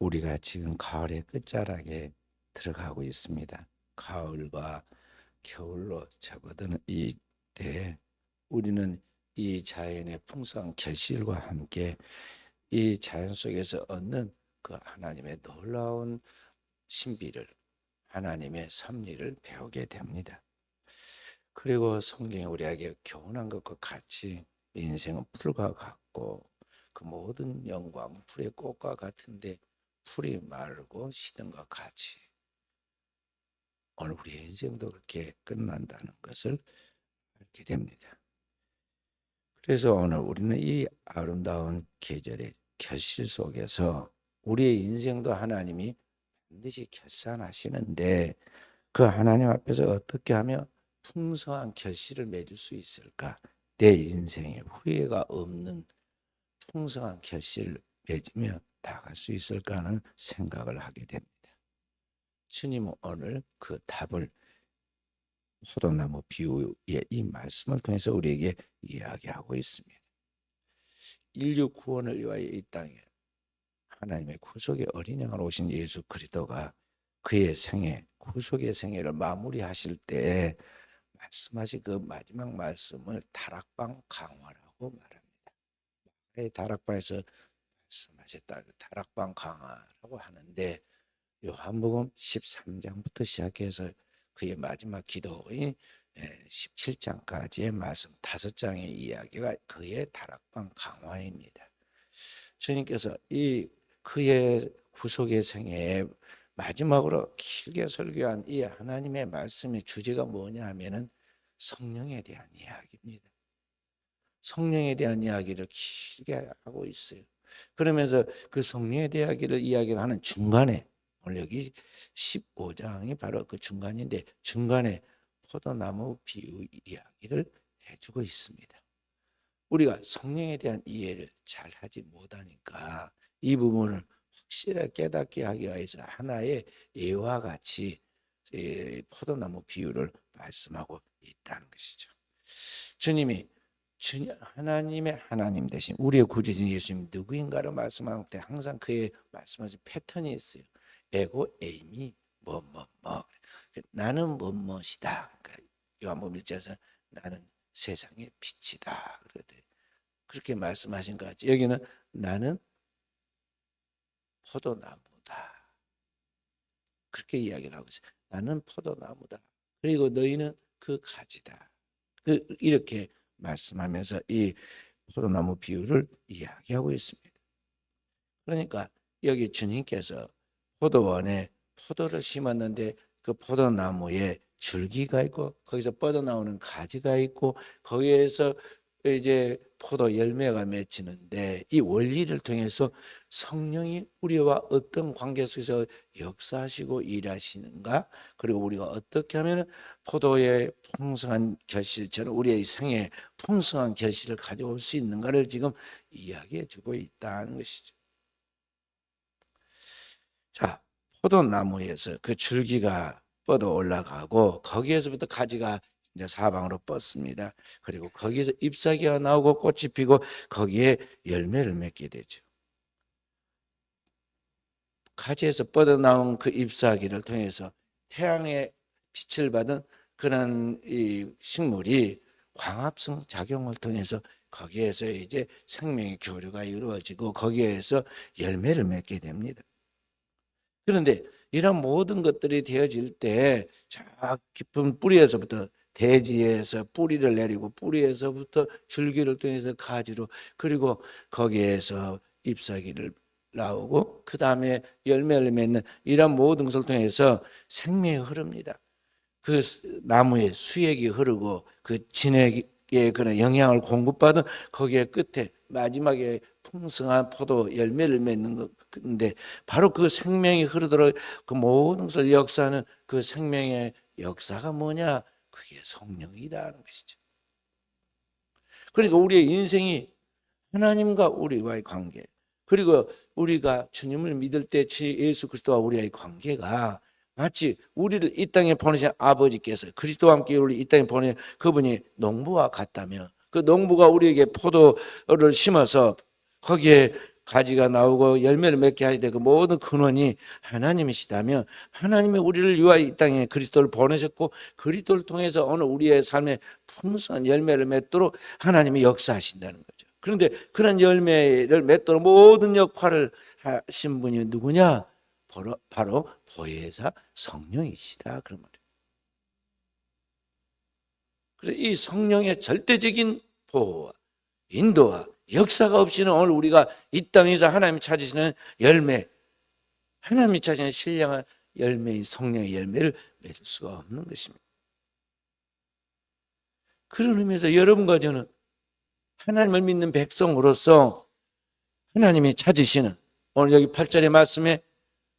우리가 지금 가을의 끝자락에 들어가고 있습니다. 가을과 겨울로 접어드는 이 때에 우리는 이 자연의 풍성한 결실과 함께 이 자연 속에서 얻는 그 하나님의 놀라운 신비를, 하나님의 섭리를 배우게 됩니다. 그리고 성경이 우리에게 교훈한 것과 같이 인생은 풀과 같고 그 모든 영광 풀의 꽃과 같은데 풀이 마르고 시든 것 같이 오늘 우리의 인생도 그렇게 끝난다는 것을 알게 됩니다. 그래서 오늘 우리는 이 아름다운 계절의 결실 속에서 우리의 인생도 하나님이 반드시 결산하시는데 그 하나님 앞에서 어떻게 하면 풍성한 결실을 맺을 수 있을까? 내 인생에 후회가 없는 풍성한 결실을 맺으며 나아갈 수 있을까 하는 생각을 하게 됩니다. 주님은 오늘 그 답을 포도나무 비유의 이 말씀을 통해서 우리에게 이야기하고 있습니다. 인류 구원을 위하여 이 땅에 하나님의 구속의 어린 양으로 오신 예수 그리스도가 그의 생애, 구속의 생애를 마무리하실 때 말씀하신 그 마지막 말씀을 다락방 강화라고 말합니다. 다락방에서 말씀하셨다. 다락방 강화라고 하는데 요한복음 13장부터 시작해서 그의 마지막 기도인 17장까지의 말씀 5장의 이야기가 그의 다락방 강화입니다. 주님께서 이 그의 구속의 생애에 마지막으로 길게 설교한 이 하나님의 말씀의 주제가 뭐냐 하면은 성령에 대한 이야기입니다. 성령에 대한 이야기를 길게 하고 있어요. 그러면서 그 성령에 대한 이야기를 하는 중간에 오늘 여기 15장이 바로 그 중간인데 중간에 포도나무 비유 이야기를 해주고 있습니다. 우리가 성령에 대한 이해를 잘 하지 못하니까 이 부분을 확실하게 깨닫게 하기 위해서 하나의 예와 같이 포도나무 비유를 말씀하고 있다는 것이죠. 주님이 하나님의 하나님 대신 우리의 구주신 예수님 누구인가를 말씀할 때 항상 그의 말씀하신 패턴이 있어요. 에고 에이미 나는 무엇이다. 그러니까 요한복음 1장에서 나는 세상의 빛이다. 그렇게 말씀하신 것 같지. 여기는 나는 포도나무다. 그렇게 이야기를 하고 있어요. 나는 포도나무다. 그리고 너희는 그 가지다. 이렇게 말씀하면서 이 포도나무 비유를 이야기하고 있습니다. 그러니까 여기 주님께서 포도원에 포도를 심었는데 그 포도나무에 줄기가 있고 거기서 뻗어나오는 가지가 있고 거기에서 이제 포도 열매가 맺히는데 이 원리를 통해서 성령이 우리와 어떤 관계 속에서 역사하시고 일하시는가, 그리고 우리가 어떻게 하면 포도의 풍성한 결실처럼 우리의 생에 풍성한 결실을 가져올 수 있는가를 지금 이야기해 주고 있다는 것이죠. 자, 포도나무에서 그 줄기가 뻗어 올라가고 거기에서부터 가지가 이제 사방으로 뻗습니다. 그리고 거기에서 잎사귀가 나오고 꽃이 피고 거기에 열매를 맺게 되죠. 가지에서 뻗어나온 그 잎사귀를 통해서 태양의 빛을 받은 그런 이 식물이 광합성 작용을 통해서 거기에서 이제 생명의 교류가 이루어지고 거기에서 열매를 맺게 됩니다. 그런데 이런 모든 것들이 되어질 때 저 깊은 뿌리에서부터 대지에서 뿌리를 내리고 뿌리에서부터 줄기를 통해서 가지로, 그리고 거기에서 잎사귀를 나오고 그 다음에 열매를 맺는 이런 모든 것을 통해서 생명이 흐릅니다. 그 나무에 수액이 흐르고 그 진액의 그런 영향을 공급받은 거기에 끝에 마지막에 풍성한 포도 열매를 맺는 건데 바로 그 생명이 흐르도록 그 모든 것을 역사하는 그 생명의 역사가 뭐냐? 그게 성령이라는 것이죠. 그러니까 우리의 인생이 하나님과 우리와의 관계, 그리고 우리가 주님을 믿을 때 예수 그리스도와 우리의 관계가 마치 우리를 이 땅에 보내신 아버지께서 그리스도와 함께 우리 이 땅에 보내 그분이 농부와 같다면 그 농부가 우리에게 포도를 심어서 거기에 가지가 나오고 열매를 맺게 하시되 그 모든 근원이 하나님이시다면, 하나님이 우리를 위하여 이 땅에 그리스도를 보내셨고 그리스도를 통해서 오늘 우리의 삶에 풍성한 열매를 맺도록 하나님이 역사하신다는 거죠. 그런데 그런 열매를 맺도록 모든 역할을 하신 분이 누구냐? 바로 보혜사 성령이시다, 그런 말이에요. 그래서 이 성령의 절대적인 보호와 인도와 역사가 없이는 오늘 우리가 이 땅에서 하나님이 찾으시는 열매, 하나님이 찾으시는 신령한 열매인 성령의 열매를 맺을 수가 없는 것입니다. 그런 의미에서 여러분과 저는 하나님을 믿는 백성으로서 하나님이 찾으시는, 오늘 여기 8절의 말씀에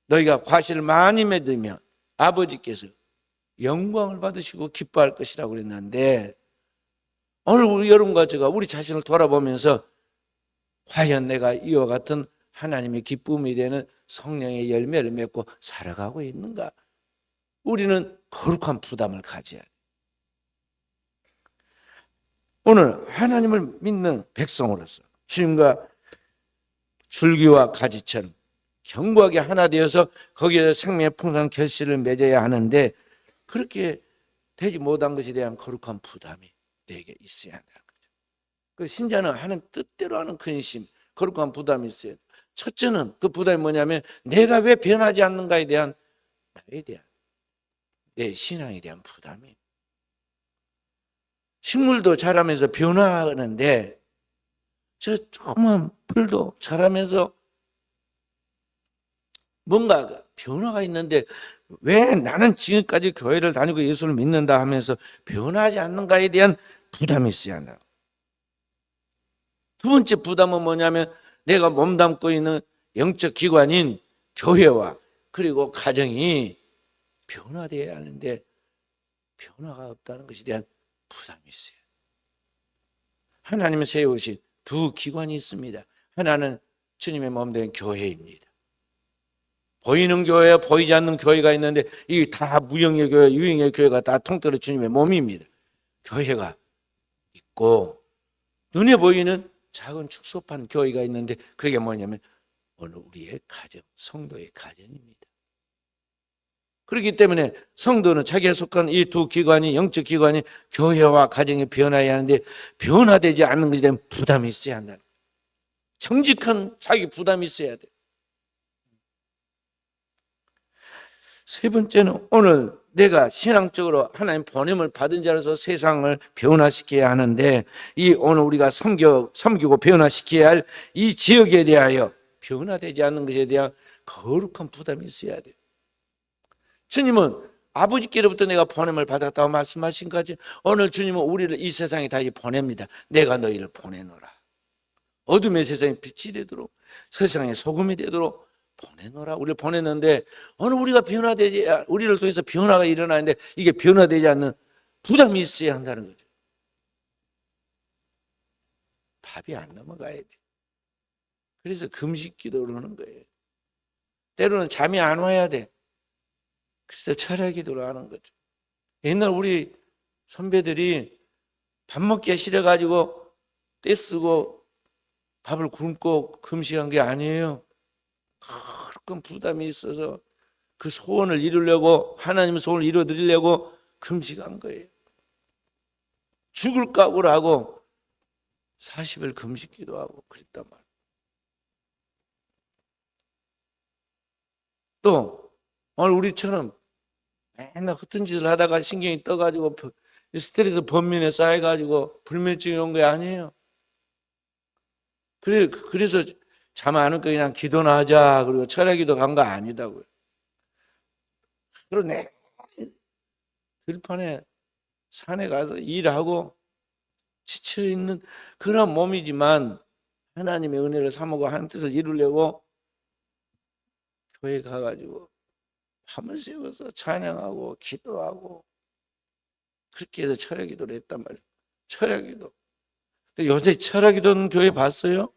너희가 과실을 많이 맺으면 아버지께서 영광을 받으시고 기뻐할 것이라고 그랬는데, 오늘 우리 여러분과 제가 우리 자신을 돌아보면서 과연 내가 이와 같은 하나님의 기쁨이 되는 성령의 열매를 맺고 살아가고 있는가? 우리는 거룩한 부담을 가져야 돼. 오늘 하나님을 믿는 백성으로서 주님과 줄기와 가지처럼 견고하게 하나 되어서 거기에 생명의 풍성한 결실을 맺어야 하는데, 그렇게 되지 못한 것에 대한 거룩한 부담이 내게 있어야 한다는 거죠. 그 신자는 하는 뜻대로 하는 근심, 거룩한 부담이 있어요. 첫째는 그 부담이 뭐냐면 내가 왜 변하지 않는가에 대한, 나에 대한, 내 신앙에 대한 부담이에요. 식물도 자라면서 변화하는데 저 조그만 풀도 자라면서 뭔가 변화가 있는데 왜 나는 지금까지 교회를 다니고 예수를 믿는다 하면서 변하지 않는가에 대한 부담이 있어야 한다. 두 번째 부담은 뭐냐면 내가 몸담고 있는 영적 기관인 교회와 그리고 가정이 변화되어야 하는데 변화가 없다는 것에 대한 부담이 있어요. 하나님이 세우신 두 기관이 있습니다. 하나는 주님의 몸된 교회입니다. 보이는 교회와 보이지 않는 교회가 있는데 이 다 무형의 교회, 유형의 교회가 다 통틀어 주님의 몸입니다. 교회가 있고 눈에 보이는 작은 축소판 교회가 있는데 그게 뭐냐면 오늘 우리의 가정, 성도의 가정입니다. 그렇기 때문에 성도는 자기가 속한 이 두 기관이, 영적 기관이 교회와 가정이 변화해야 하는데 변화되지 않는 것에 대한 부담이 있어야 한다. 정직한 자기 부담이 있어야 돼. 세 번째는 오늘 내가 신앙적으로 하나님 보냄을 받은 자로서 세상을 변화시켜야 하는데 이 오늘 우리가 섬기고 변화시켜야 할 이 지역에 대하여 변화되지 않는 것에 대한 거룩한 부담이 있어야 돼요. 주님은 아버지께로부터 내가 보냄을 받았다고 말씀하신 거지. 오늘 주님은 우리를 이 세상에 다시 보냅니다. 내가 너희를 보내노라. 어둠의 세상에 빛이 되도록, 세상에 소금이 되도록 보내노라. 우리를 보냈는데 오늘 우리가 변화되지, 우리를 통해서 변화가 일어나는데 이게 변화되지 않는 부담이 있어야 한다는 거죠. 밥이 안 넘어가야 돼. 그래서 금식 기도를 하는 거예요. 때로는 잠이 안 와야 돼. 그래서 철야 기도를 하는 거죠. 옛날 우리 선배들이 밥 먹기가 싫어가지고 떼쓰고 밥을 굶고 금식한 게 아니에요. 큰 부담이 있어서 그 소원을 이루려고, 하나님 소원을 이루어드리려고 금식한 거예요. 죽을 각오를 하고 40일 금식 기도하고 그랬단 말이에요. 또 오늘 우리처럼 맨날 허튼 짓을 하다가 신경이 떠가지고 스트레스 번민에 쌓여가지고 불면증이 온 게 아니에요. 그래서 잠 안 오니까 그냥 기도나 하자 그리고 철야기도 간 거 아니다고요. 그러네. 들판에 산에 가서 일하고 지쳐있는 그런 몸이지만 하나님의 은혜를 삼고 하나님 뜻을 이루려고 교회 가가지고 밤을 새워서 찬양하고 기도하고 그렇게 해서 철야기도를 했단 말이에요. 철야기도. 요새 철야기도는 교회 봤어요?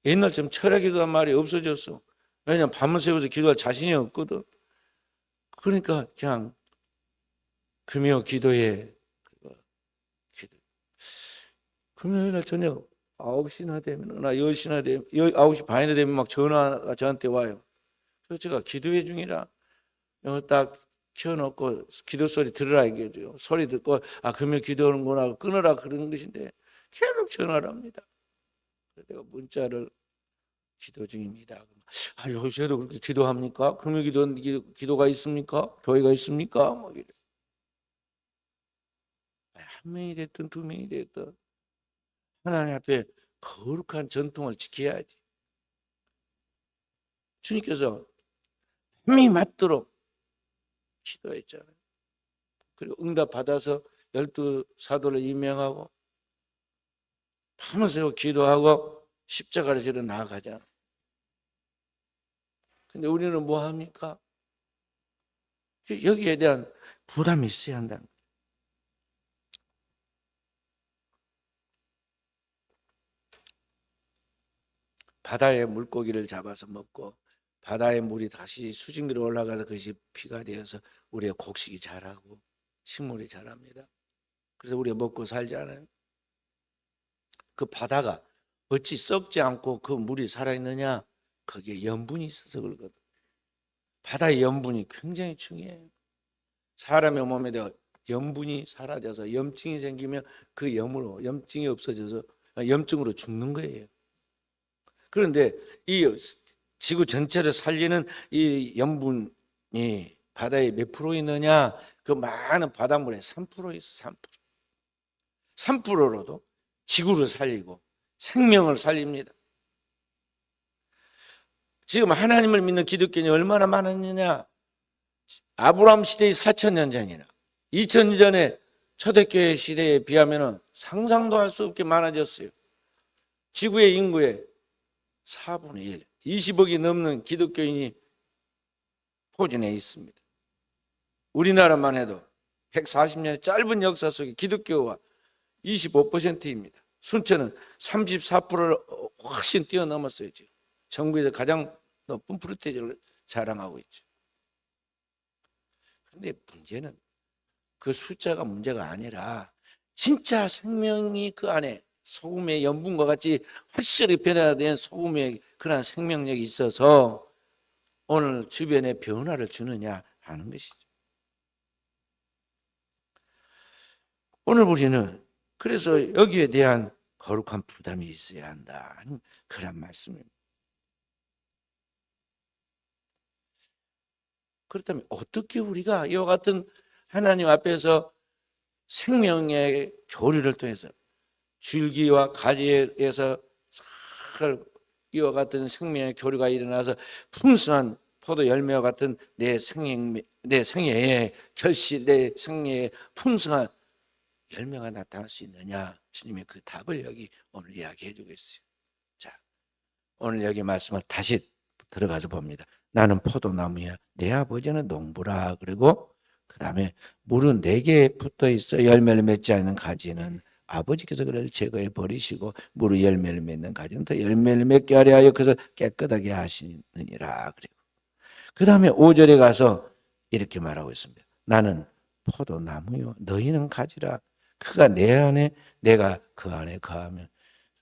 옛날처럼 철야기도란 말이 없어졌어. 왜냐면 밤을 새워서 기도할 자신이 없거든. 그러니까 그냥 금요 기도에 기도. 금요일날 저녁 9시나 되면, 나 10시나 되면, 9시 반이나 되면 막 전화가 저한테 와요. 그래서 제가 기도회 중이라 딱 켜놓고 기도 소리 들으라 얘기해줘요. 소리 듣고, 아, 그러면 기도하는구나, 끊으라 그런 것인데 계속 전화를 합니다. 그래서 내가 문자를 기도 중입니다. 아, 요새도 그렇게 기도합니까? 금요 기도가 있습니까? 교회가 있습니까? 뭐 이래. 한 명이 됐든 두 명이 됐든 하나님 앞에 거룩한 전통을 지켜야지. 주님께서 힘이 맞도록 기도했잖아요. 그리고 응답 받아서 12사도를 임명하고 밤을 새워 기도하고 십자가를 지러 나아가잖아요. 근데 우리는 뭐 합니까? 여기에 대한 부담이 있어야 한다는 거예요. 바다의 물고기를 잡아서 먹고 바다의 물이 다시 수증기로 올라가서 그것이 피가 되어서 우리의 곡식이 자라고 식물이 자랍니다. 그래서 우리가 먹고 살잖아요. 그 바다가 어찌 썩지 않고 그 물이 살아있느냐? 거기에 염분이 있어서 그러거든. 바다의 염분이 굉장히 중요해요. 사람의 몸에도 염분이 사라져서 염증이 생기면 그 염증이 없어져서 염증으로 죽는 거예요. 그런데 이 지구 전체를 살리는 이 염분이 바다에 몇 프로 있느냐? 그 많은 바닷물에 3% 있어. 3%. 3%로도 지구를 살리고 생명을 살립니다. 지금 하나님을 믿는 기독교인이 얼마나 많았느냐? 아브라함 시대의 4,000년 전이나 2,000년 전에 초대교회 시대에 비하면 상상도 할 수 없게 많아졌어요. 지구의 인구의 4분의 1, 20억이 넘는 기독교인이 포진해 있습니다. 우리나라만 해도 140년의 짧은 역사 속에 기독교가 25%입니다. 순천은 34%를 훨씬 뛰어넘었어요. 지금 전국에서 가장 높은 프로테이지를 자랑하고 있죠. 그런데 문제는 그 숫자가 문제가 아니라 진짜 생명이 그 안에 소금의 염분과 같이 확실히 변화된 소금의 그런 생명력이 있어서 오늘 주변에 변화를 주느냐 하는 것이죠. 오늘 우리는 그래서 여기에 대한 거룩한 부담이 있어야 한다 하는 그런 말씀입니다. 그렇다면 어떻게 우리가 이와 같은 하나님 앞에서 생명의 교류를 통해서 줄기와 가지에서 이와 같은 생명의 교류가 일어나서 풍성한 포도 열매와 같은 내 생애의 결실, 내 생애의 풍성한 열매가 나타날 수 있느냐? 주님의 그 답을 여기 오늘 이야기해 주겠어요. 자, 오늘 여기 말씀을 다시 들어가서 봅니다. 나는 포도나무야, 내 아버지는 농부라. 그리고 그 다음에 물은 4개 붙어 있어 열매를 맺지 않는 가지는 아버지께서 그를 제거해 버리시고 물의 열매를 맺는 가지는 더 열매를 맺게 하려 하여 그래서 깨끗하게 하시느니라. 그리고 그 다음에 5절에 가서 이렇게 말하고 있습니다. 나는 포도나무요, 너희는 가지라. 그가 내 안에, 내가 그 안에 거하면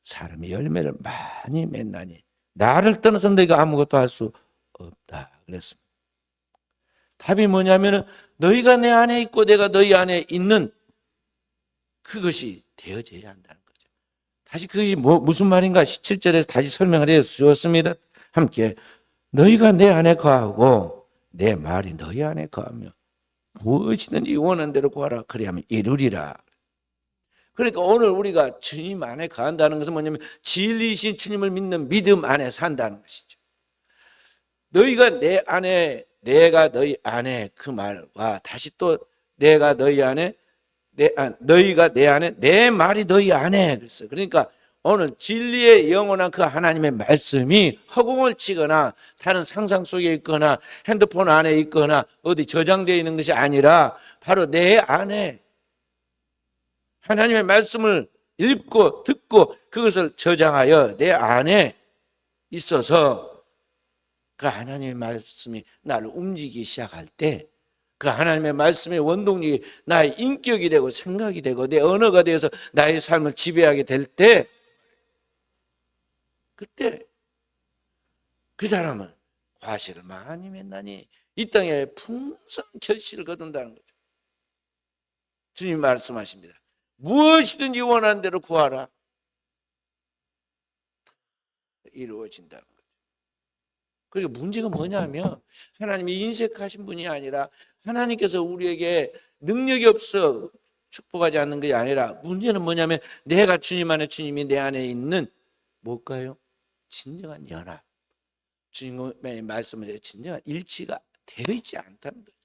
사람이 열매를 많이 맺나니 나를 떠나서 너희가 아무것도 할 수 없다. 그랬습니다. 답이 뭐냐면은 너희가 내 안에 있고 내가 너희 안에 있는 그것이 되어져야 한다는 거죠. 다시 그것이 무슨 말인가 17절에서 다시 설명을 해 주었습니다. 함께 너희가 내 안에 거하고 내 말이 너희 안에 거하며 무엇이든지 원하는 대로 구하라. 그리하면 이루리라. 그러니까 오늘 우리가 주님 안에 거한다는 것은 뭐냐면 진리이신 주님을 믿는 믿음 안에 산다는 것이죠. 너희가 내 안에, 내가 너희 안에, 그 말과 다시 또 내가 너희 안에, 너희가 내 안에, 내 말이 너희 안에. 그랬어요. 그러니까 오늘 진리의 영원한 그 하나님의 말씀이 허공을 치거나 다른 상상 속에 있거나 핸드폰 안에 있거나 어디 저장되어 있는 것이 아니라 바로 내 안에 하나님의 말씀을 읽고 듣고 그것을 저장하여 내 안에 있어서 그 하나님의 말씀이 나를 움직이기 시작할 때 그 하나님의 말씀의 원동력이 나의 인격이 되고 생각이 되고 내 언어가 되어서 나의 삶을 지배하게 될 때 그때 그 사람은 과실을 많이 맺나니 이 땅에 풍성 결실을 거둔다는 거죠. 주님 말씀하십니다. 무엇이든지 원하는 대로 구하라. 이루어진다는 거죠. 그리고 문제가 뭐냐면 하나님이 인색하신 분이 아니라 하나님께서 우리에게 능력이 없어 축복하지 않는 것이 아니라 문제는 뭐냐면 내가 주님 안에 주님이 내 안에 있는 뭘까요? 진정한 연합. 주님의 말씀은 진정한 일치가 되어 있지 않다는 거죠.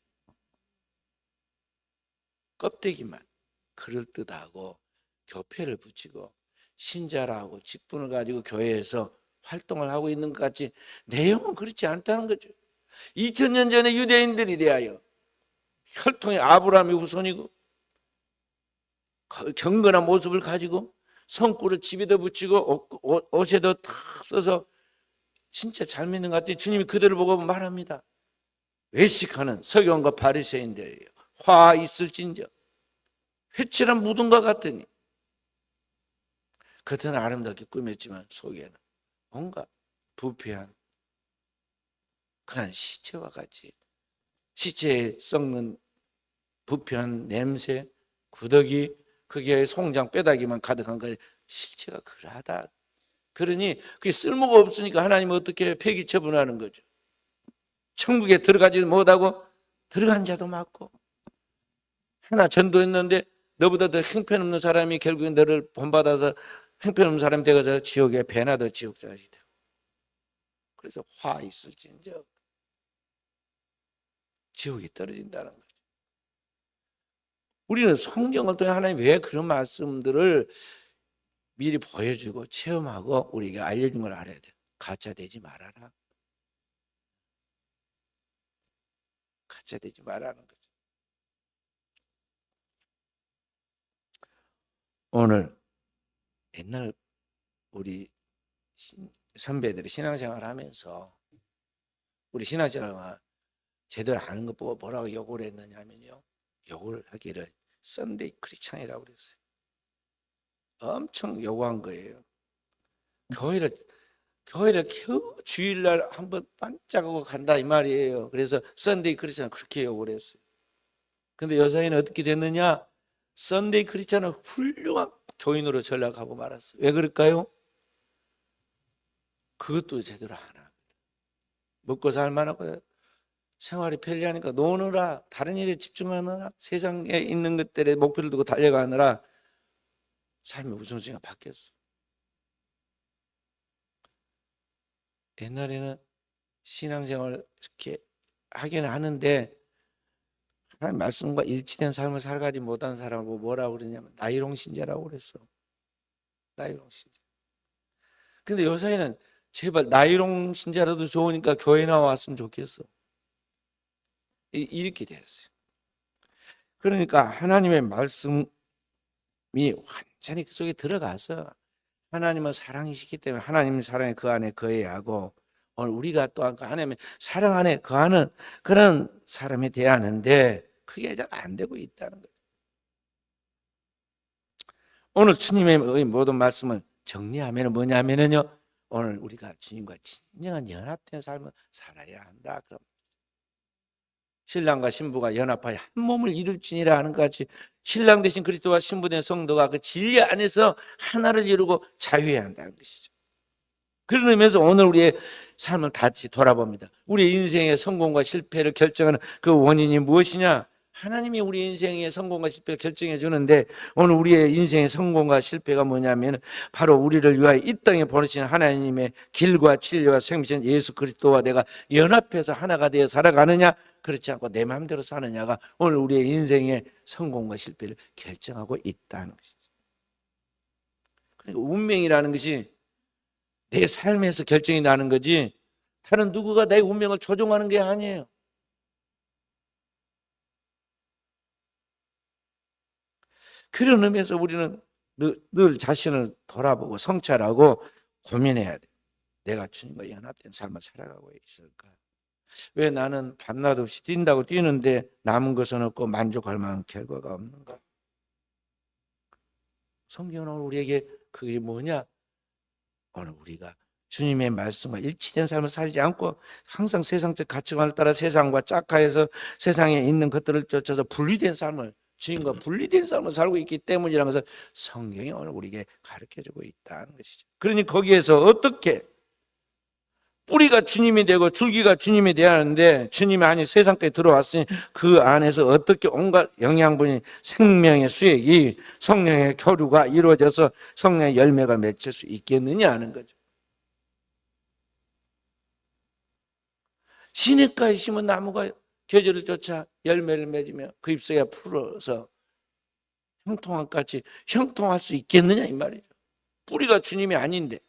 껍데기만 그럴듯하고 교패를 붙이고 신자라고 직분을 가지고 교회에서 활동을 하고 있는 것 같이 내용은 그렇지 않다는 거죠. 2000년 전에 유대인들이 대하여 혈통의 아브라함이 우선이고 경건한 모습을 가지고 성구를 집에다 붙이고 옷에도 탁 써서 진짜 잘 믿는 것 같더니 주님이 그들을 보고 말합니다. 외식하는 서기관과 바리새인들이에요. 화 있을진저 회칠한 무덤과 같으니 겉은 아름답게 꾸몄지만 속에는 뭔가 부패한 그런 시체와 같이 시체에 썩는 부패한 냄새, 구더기, 그게 송장 뼈다귀만 가득한 거 실체가 그러하다. 그러니 그게 쓸모가 없으니까 하나님은 어떻게 폐기 처분하는 거죠. 천국에 들어가지 못하고 들어간 자도 많고 하나 전도했는데 너보다 더 형편없는 사람이 결국엔 너를 본받아서 형편없는 사람이 되어서 지옥에 배나 더 지옥자들이 되고 그래서 화 있을진저 지옥에 떨어진다는 거죠. 우리는 성경을 통해 하나님 왜 그런 말씀들을 미리 보여주고 체험하고 우리에게 알려준 걸 알아야 돼요. 가짜 되지 말아라. 가짜 되지 말라는 거죠. 오늘 옛날 우리 선배들이 신앙생활 하면서 우리 신앙생활 제대로 아는 것 보고 뭐라고 욕을 했느냐면요. 욕을 하기를 썬데이 크리스찬이라고 그랬어요. 엄청 요구한 거예요. 교회를 겨우 주일날 한번 반짝하고 간다 이 말이에요. 그래서 썬데이 크리스찬 그렇게 욕을 했어요. 근데 여사이는 어떻게 됐느냐? 썬데이 크리스찬은 훌륭한 교인으로 전락하고 말았어요. 왜 그럴까요? 그것도 제대로 안 하거든. 먹고 살만하고 생활이 편리하니까 노느라 다른 일에 집중하느라 세상에 있는 것들에 목표를 두고 달려가느라 삶의 우선순위가 바뀌었어. 옛날에는 신앙생활 이렇게 하기는 하는데 하나님 말씀과 일치된 삶을 살아가지 못한 사람을 뭐라고 그러냐면 나이롱 신자라고 그랬어. 나이롱 신자. 근데 요새는 제발 나이롱 신자라도 좋으니까 교회 나왔으면 좋겠어. 이렇게 됐어요. 그러니까 하나님의 말씀이 완전히 그 속에 들어가서 하나님은 사랑이시기 때문에 하나님의 사랑이 그 안에 거해야 하고 오늘 우리가 또한 그 안에 사랑 안에 거하는 그런 사람이 돼야 하는데 그게 잘 안 되고 있다는 거예요. 오늘 주님의 모든 말씀을 정리하면 뭐냐면요. 오늘 우리가 주님과 진정한 연합된 삶을 살아야 한다. 그럼 신랑과 신부가 연합하여 한 몸을 이룰지니라 하는 것 같이 신랑 대신 그리스도와 신부 된 성도가 그 진리 안에서 하나를 이루고 자유해야 한다는 것이죠. 그런 의미에서 오늘 우리의 삶을 다시 돌아봅니다. 우리의 인생의 성공과 실패를 결정하는 그 원인이 무엇이냐? 하나님이 우리 인생의 성공과 실패를 결정해 주는데 오늘 우리의 인생의 성공과 실패가 뭐냐면 바로 우리를 위하여 이 땅에 보내신 하나님의 길과 진리와 생명이신 예수 그리스도와 내가 연합해서 하나가 되어 살아가느냐 그렇지 않고 내 마음대로 사느냐가 오늘 우리의 인생의 성공과 실패를 결정하고 있다는 것이죠. 그러니까 운명이라는 것이 내 삶에서 결정이 나는 거지 다른 누구가 내 운명을 조종하는 게 아니에요. 그런 의미에서 우리는 늘 자신을 돌아보고 성찰하고 고민해야 돼. 내가 주님과 연합된 삶을 살아가고 있을까? 왜 나는 밤낮 없이 뛴다고 뛰는데 남은 것은 없고 만족할 만한 결과가 없는가? 성경은 우리에게 그게 뭐냐? 오늘 우리가 주님의 말씀과 일치된 삶을 살지 않고 항상 세상적 가치관을 따라 세상과 짝하여서 세상에 있는 것들을 쫓아서 분리된 삶을, 주님과 분리된 삶을 살고 있기 때문이라는 것을 성경이 오늘 우리에게 가르쳐주고 있다는 것이죠. 그러니 거기에서 어떻게 뿌리가 주님이 되고 줄기가 주님이 되어야 하는데, 주님이 아닌 세상까지 들어왔으니 그 안에서 어떻게 온갖 영양분이, 생명의 수액이, 성령의 교류가 이루어져서 성령의 열매가 맺힐 수 있겠느냐 하는 거죠. 시냇가에 심은 나무가 계절을 쫓아 열매를 맺으며 그 잎사귀가 풀어서 형통한 같이 형통할 수 있겠느냐 이 말이죠. 뿌리가 주님이 아닌데,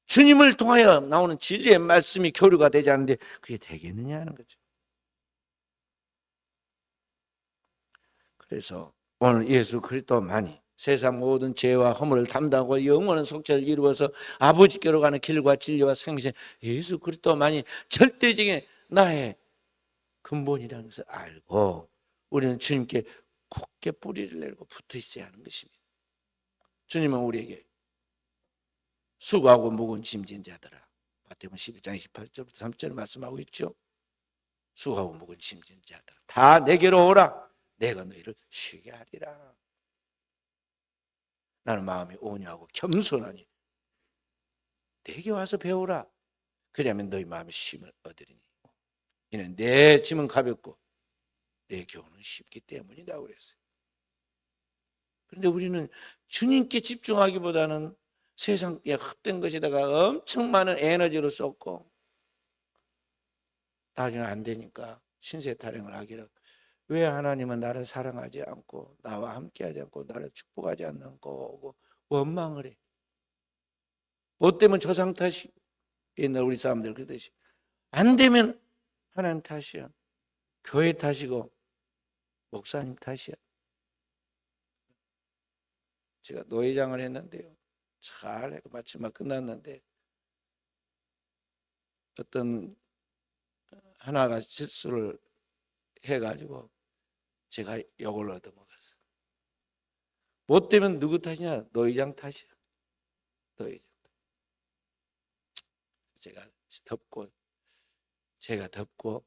주님을 통하여 나오는 진리의 말씀이 교류가 되지 않는데 그게 되겠느냐 하는 거죠. 그래서 오늘 예수 그리스도만이 세상 모든 죄와 허물을 담당하고 영원한 속죄를 이루어서 아버지께로 가는 길과 진리와 생명이신 예수 그리스도만이 절대적인 나의 근본이라는 것을 알고 우리는 주님께 굳게 뿌리를 내리고 붙어 있어야 하는 것입니다. 주님은 우리에게 수고하고 무거운 짐진 자들아, 마태복음 11장 28절부터 3절을 말씀하고 있죠. 수고하고 무거운 짐진 자들아 다 내게로 오라, 내가 너희를 쉬게 하리라. 나는 마음이 온유하고 겸손하니 내게 와서 배우라. 그러면 너희 마음이 쉼을 얻으리니 이는 내 짐은 가볍고 내 교훈은 쉽기 때문이다 그랬어요. 그런데 우리는 주님께 집중하기보다는 세상에 헛된 것에다가 엄청 많은 에너지를 쏟고 나중에 안 되니까 신세 타령을 하기를, 왜 하나님은 나를 사랑하지 않고 나와 함께하지 않고 나를 축복하지 않고 원망을 해. 뭐 때문에 조상 탓이, 옛날 우리 사람들 그러듯이 안 되면 하나님 탓이야, 교회 탓이고 목사님 탓이야. 제가 노회장을 했는데요, 잘 해고 마침 막 끝났는데 어떤 하나가 실수를 해가지고 제가 욕을 얻어먹었어요. 뭐 때문에 누구 탓이냐? 노회장 탓이야. 노회장. 제가 덮고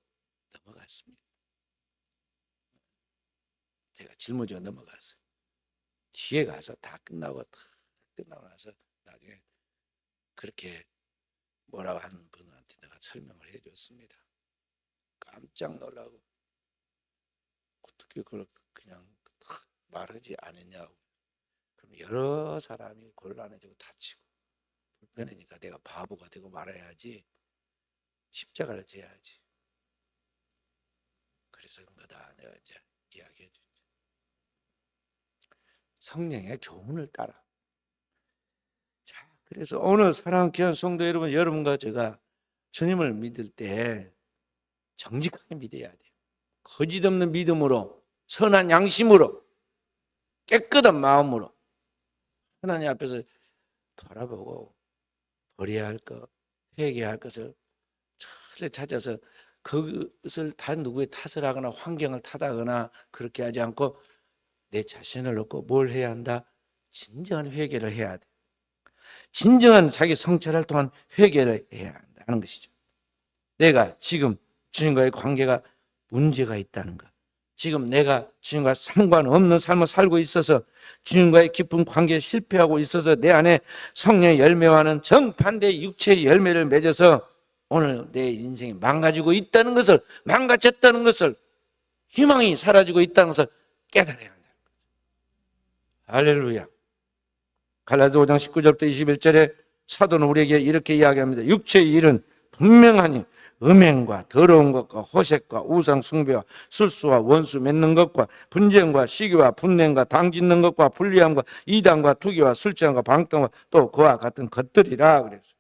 넘어갔습니다. 제가 짊어지고 넘어갔어요. 뒤에 가서 다 끝나고 나서 나중에 그렇게 뭐라고 하는 분한테 내가 설명을 해줬습니다. 깜짝 놀라고 어떻게 그걸 그냥 말하지 않았냐고. 그럼 여러 사람이 곤란해지고 다치고 불편해지니까 내가 바보가 되고 말아야지, 십자가를 져야지. 그래서 그런 거다 내가 이제 이야기해 주죠. 성령의 교훈을 따라. 자, 그래서 오늘 사랑하는 귀한 성도 여러분, 여러분과 제가 주님을 믿을 때 정직하게 믿어야 돼요. 거짓 없는 믿음으로, 선한 양심으로, 깨끗한 마음으로 하나님 앞에서 돌아보고 버려야 할 것, 회개해야 할 것을 철저히 찾아서 그것을 다 누구의 탓을 하거나 환경을 탓하거나 그렇게 하지 않고 내 자신을 놓고 뭘 해야 한다? 진정한 회개를 해야 돼. 진정한 자기 성찰을 통한 회개를 해야 한다는 것이죠. 내가 지금 주님과의 관계가 문제가 있다는 것, 지금 내가 주님과 상관없는 삶을 살고 있어서 주님과의 깊은 관계에 실패하고 있어서 내 안에 성령의 열매와는 정반대의 육체의 열매를 맺어서 오늘 내 인생이 망가지고 있다는 것을, 망가졌다는 것을, 희망이 사라지고 있다는 것을 깨달아야 한다는 거죠. 할렐루야. 갈라디아 5장 19절부터 21절에 사도는 우리에게 이렇게 이야기합니다. 육체의 일은 분명하니 음행과 더러운 것과 호색과 우상 숭배와 술수와 원수 맺는 것과 분쟁과 시기와 분냄과 당짓는 것과 불리함과 이단과 투기와 술 취함과 방탕과 또 그와 같은 것들이라 그랬어요.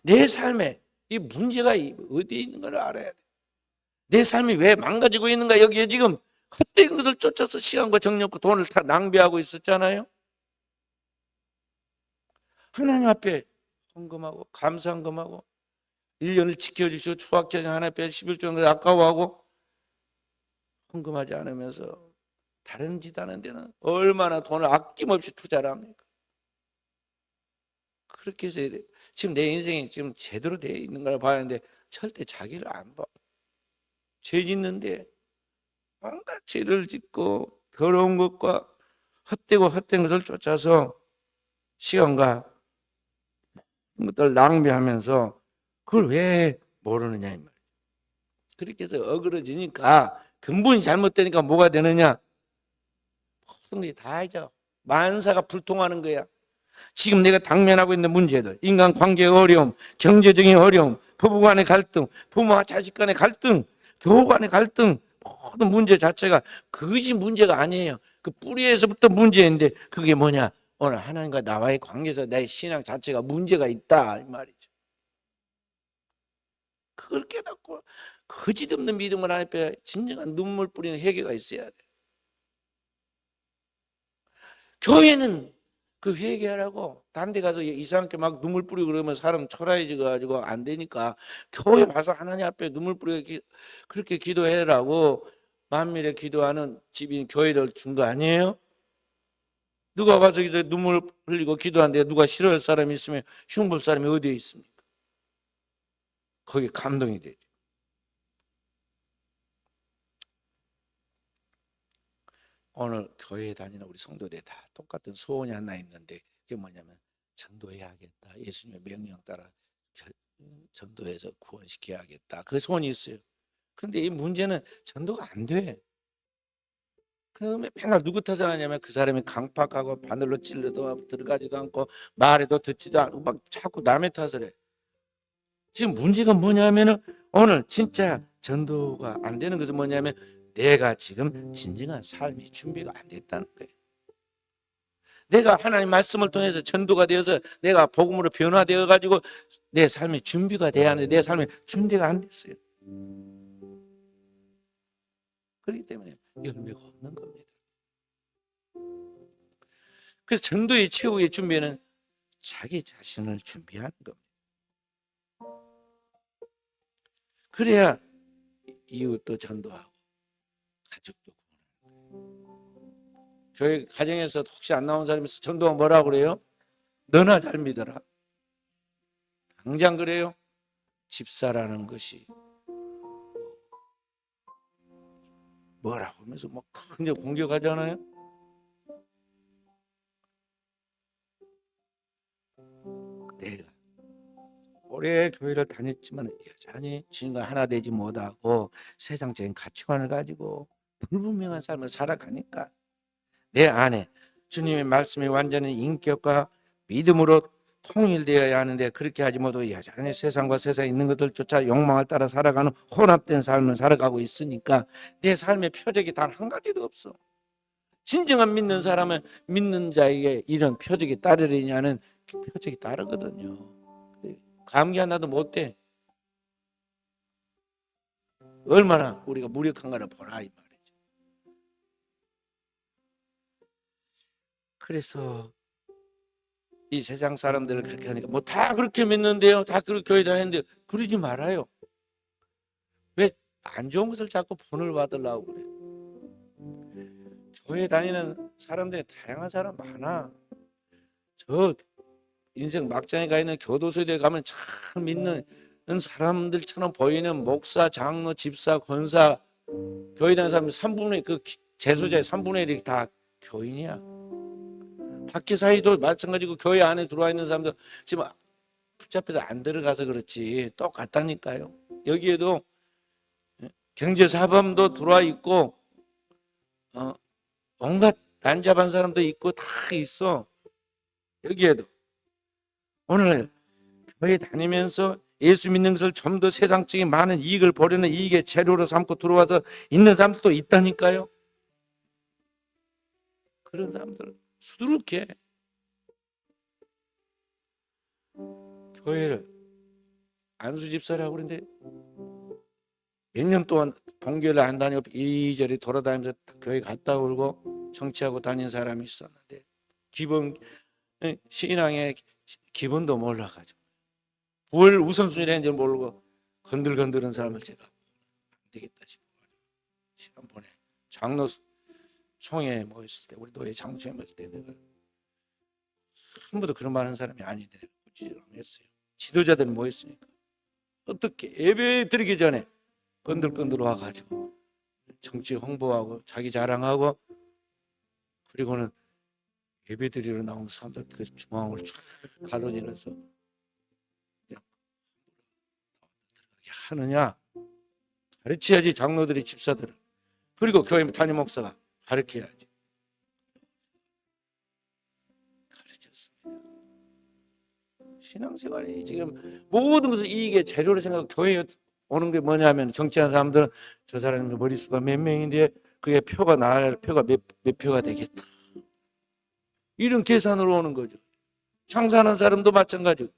내 삶에 이 문제가 어디에 있는 걸 알아야 돼. 내 삶이 왜 망가지고 있는가. 여기에 지금 헛된 것을 쫓아서 시간과 정력과 돈을 다 낭비하고 있었잖아요. 하나님 앞에 헌금하고 감사헌금하고 1년을 지켜주시고 추악하신 하나님 앞에 11조를 아까워하고 헌금하지 않으면서 다른 짓 하는 데는 얼마나 돈을 아낌없이 투자를 합니까? 그렇게 해서 지금 내 인생이 지금 제대로 되어 있는 걸 봐야 하는데 절대 자기를 안 봐. 죄 짓는데 온갖 죄를 짓고 더러운 것과 헛되고 헛된 것을 쫓아서 시간과 것들 낭비하면서 그걸 왜 모르느냐 이 말이에요. 그렇게 해서 어그러지니까 근본이 잘못되니까 뭐가 되느냐? 모든 게 다 이제 만사가 불통하는 거야. 지금 내가 당면하고 있는 문제들, 인간관계의 어려움, 경제적인 어려움, 부부간의 갈등, 부모와 자식 간의 갈등, 교우 간의 갈등, 모든 문제 자체가 그것이 문제가 아니에요. 그 뿌리에서부터 문제인데 그게 뭐냐? 오늘 하나님과 나와의 관계에서 내 신앙 자체가 문제가 있다 이 말이죠. 그걸 깨닫고 거짓없는 믿음을 앞에 진정한 눈물 뿌리는 회개가 있어야 돼. 교회는 그 회개하라고 딴 데 가서 이상하게 막 눈물 뿌리고 그러면 사람 초라해져가지고 안 되니까 교회 와서 하나님 앞에 눈물 뿌리고 그렇게 기도해라고 만밀에 기도하는 집인 교회를 준 거 아니에요? 누가 와서 이제 눈물 흘리고 기도하는데 누가 싫어할 사람이 있으면 흉볼 사람이 어디에 있습니까? 거기에 감동이 되죠. 오늘 교회에 다니는 우리 성도들 다 똑같은 소원이 하나 있는데 그게 뭐냐면 전도해야겠다. 예수님의 명령 따라 전도해서 구원시켜야겠다. 그 소원이 있어요. 그런데 이 문제는 전도가 안 돼. 그러면 맨날 누구 탓하냐면 그 사람이 강팍하고 바늘로 찔러도 들어가지도 않고 말해도 듣지도 않고 막 자꾸 남의 탓을 해. 지금 문제가 뭐냐면은 오늘 진짜 전도가 안 되는 것은 뭐냐면 내가 지금 진정한 삶의 준비가 안 됐다는 거예요. 내가 하나님 말씀을 통해서 전도가 되어서 내가 복음으로 변화되어 가지고 내 삶의 준비가 돼야 하는데 내 삶의 준비가 안 됐어요. 그렇기 때문에 열매가 없는 겁니다. 그래서 전도의 최후의 준비는 자기 자신을 준비하는 겁니다. 그래야 이웃도 전도하고 가족도 구원하고. 교회 가정에서 혹시 안 나온 사람이 있어 전도가 뭐라고 그래요? 너나 잘 믿어라. 당장 그래요? 집사라는 것이 뭐라고 하면서 뭐 강력 공격하잖아요. 내가 오래 교회를 다녔지만 여전히 주님과 하나 되지 못하고 세상적인 가치관을 가지고 불분명한 삶을 살아가니까 내 안에 주님의 말씀이 완전히 인격과 믿음으로 통일되어야 하는데 그렇게 하지 못하고 여전히 세상과 세상에 있는 것들 쫓아 욕망을 따라 살아가는 혼합된 삶을 살아가고 있으니까 내 삶의 표적이 단 한 가지도 없어. 진정한 믿는 사람은 믿는 자에게 이런 표적이 따르느냐는 그 표적이 따르거든요. 감기 하나도 못 돼. 얼마나 우리가 무력한가를 보라 이 말이죠. 그래서 이 세상 사람들을 그렇게 하니까 뭐 다 그렇게 믿는데요, 다 그렇게 교회 다니는데 그러지 말아요. 왜 안 좋은 것을 자꾸 본을 받으려고 그래? 교회 다니는 사람들이 다양한 사람 많아. 저 인생 막장에 가 있는 교도소에 가면 참 믿는 사람들처럼 보이는 목사, 장로, 집사, 권사, 교회 다니는 사람 3분의 그 재소자의 3분의 1이 다 교인이야. 밖에 사이도 마찬가지고 교회 안에 들어와 있는 사람들 지금 붙잡혀서 안 들어가서 그렇지 똑같다니까요. 여기에도 경제사범도 들어와 있고 온갖 난잡한 사람도 있고 다 있어. 여기에도 오늘 교회 다니면서 예수 믿는 것을 좀 더 세상적인 많은 이익을 보려는 이익의 재료로 삼고 들어와서 있는 사람도 있다니까요. 그런 사람들 수두룩해. 교회를 안수 집사라고 그러는데 몇 년 동안 동교를 안 다니고 이리저리 돌아다니면서 교회 갔다 오고 정치하고 다닌 사람이 있었는데 기본 신앙의 기본도 몰라가지고 뭘 우선순위를 했는지 모르고 건들건들한 사람을 제가 안 되겠다 싶어가지고 시간 보내 장로 총회 모였을 때 우리 노예 장로총회 모였을 때 내가 한 번도 그런 말 하는 사람이 아닌데 부지런했어요. 지도자들은 뭐 했습니까? 어떻게 예배 드리기 전에 건들건들 와가지고 정치 홍보하고 자기 자랑하고, 그리고는 예배 드리러 나온 사람들 그 중앙을 쫙 가로지르면서 그냥 들어가게 하느냐, 가르쳐야지. 장로들이, 집사들은. 그리고 교회 담임 목사가 가르쳐야지. 가르쳤습니다. 신앙생활이 지금 모든 것을 이익의 재료로 생각하고 교회에 오는 게 뭐냐면, 정치하는 사람들은 저 사람의 머릿수가 몇 명인데 그게 표가 나야 표가 몇 표가 되겠다, 이런 계산으로 오는 거죠. 장사하는 사람도 마찬가지고.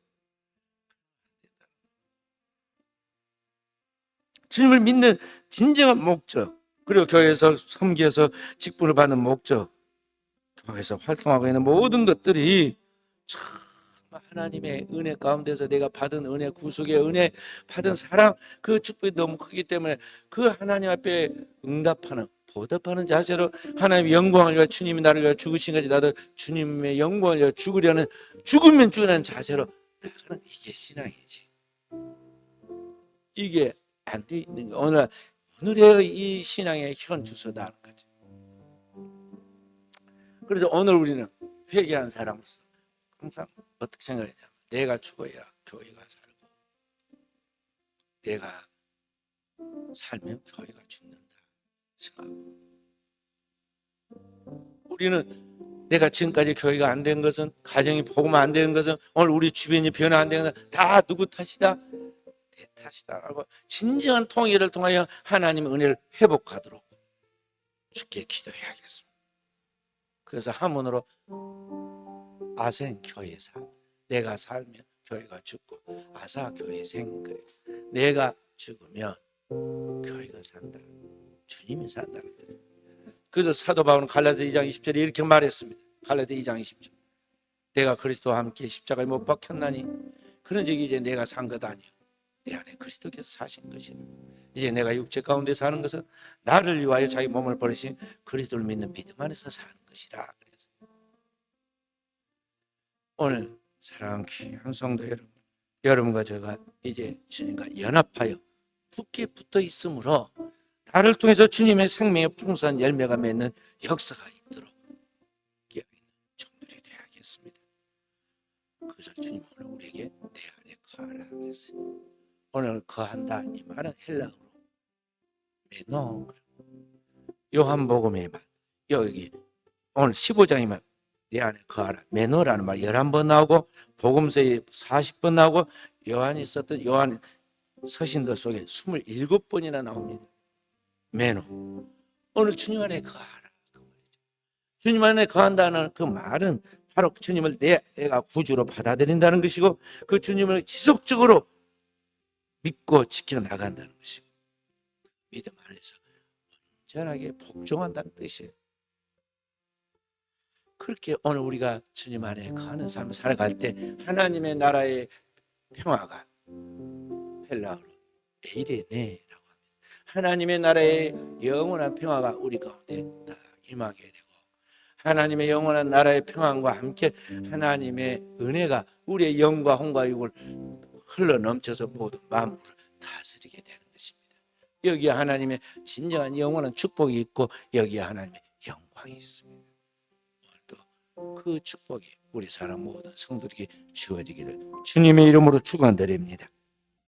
주님을 믿는 진정한 목적, 그리고 교회에서 섬기어서 직분을 받는 목적, 교회에서 활동하고 있는 모든 것들이 참 하나님의 은혜 가운데서 내가 받은 은혜, 구속의 은혜, 받은 사랑, 그 축복이 너무 크기 때문에 그 하나님 앞에 응답하는, 보답하는 자세로 하나님의 영광을 위하여, 주님이 나를 위하여 죽으신 것이 나도 주님의 영광을 위하여 죽으려는, 죽으면 죽으라는 자세로 나가는, 이게 신앙이지. 이게 안 돼 있는 게 오늘의 이 신앙의 현 주소다는 거죠. 그래서 오늘 우리는 회개한 사람으로서 항상 어떻게 생각하냐면, 내가 죽어야 교회가 살고, 내가 살면 교회가 죽는다 생각하고, 우리는 내가 지금까지 교회가 안 된 것은, 가정이 복음 안 되는 것은, 오늘 우리 주변이 변화 안 되는 것은 다 누구 탓이다? 내 탓이다라고 진정한 통일을 통하여 하나님의 은혜를 회복하도록 주께 기도해야겠습니다. 그래서 한문으로 아생 교회사, 내가 살면 교회가 죽고 아사 교회생, 그래. 내가 죽으면 교회가 산다, 주님이 산다는 거죠. 그래서 사도 바울은 갈라디아 2장 20절에 이렇게 말했습니다. 갈라디아 2장 20절, 내가 그리스도와 함께 십자가에 못 박혔나니 그런즉 이제 내가 산 것 아니요 내 안에 그리스도께서 사신 것이라. 이제 내가 육체 가운데 사는 것은 나를 위하여 자기 몸을 버리신 그리스도를 믿는 믿음 안에서 사는 것이라. 그래서 오늘 사랑하는 귀한 성도 여러분, 여러분과 제가 이제 주님과 연합하여 굳게 붙어 있으므로 나를 통해서 주님의 생명의 풍성한 열매가 맺는 역사가 있도록 깨어있는 종들이 되어야겠습니다. 그래서 주님 오늘 우리에게 내 안에 거하라 그랬어요. 오늘 거한다, 이 말은 헬라어로 메노, 요한복음에만 여기 오늘 15장에만 내 안에 거하라, 메노라는 말 11번 나오고, 복음서에 40번 나오고, 요한이 썼던 요한 서신도 속에 27번이나 나옵니다. 메노, 오늘 주님 안에 거하라, 그 말이죠. 주님 안에 거한다는 그 말은 바로 주님을 내가 구주로 받아들인다는 것이고, 그 주님을 지속적으로 믿고 지켜나간다는 것이고, 믿음 안에서 온전하게 복종한다는 뜻이에요. 그렇게 오늘 우리가 주님 안에 거하는 삶을 살아갈 때 하나님의 나라의 평화가 헬라어로 에이레네라고 합니다. 하나님의 나라의 영원한 평화가 우리 가운데 다 임하게 되고, 하나님의 영원한 나라의 평안과 함께 하나님의 은혜가 우리의 영과 혼과 육을 흘러넘쳐서 모든 만물을 다스리게 되는 것입니다. 여기에 하나님의 진정한 영원한 축복이 있고, 여기에 하나님의 영광이 있습니다. 오늘도 그 축복이 우리 사람 모든 성도에게 주어지기를 주님의 이름으로 축원드립니다.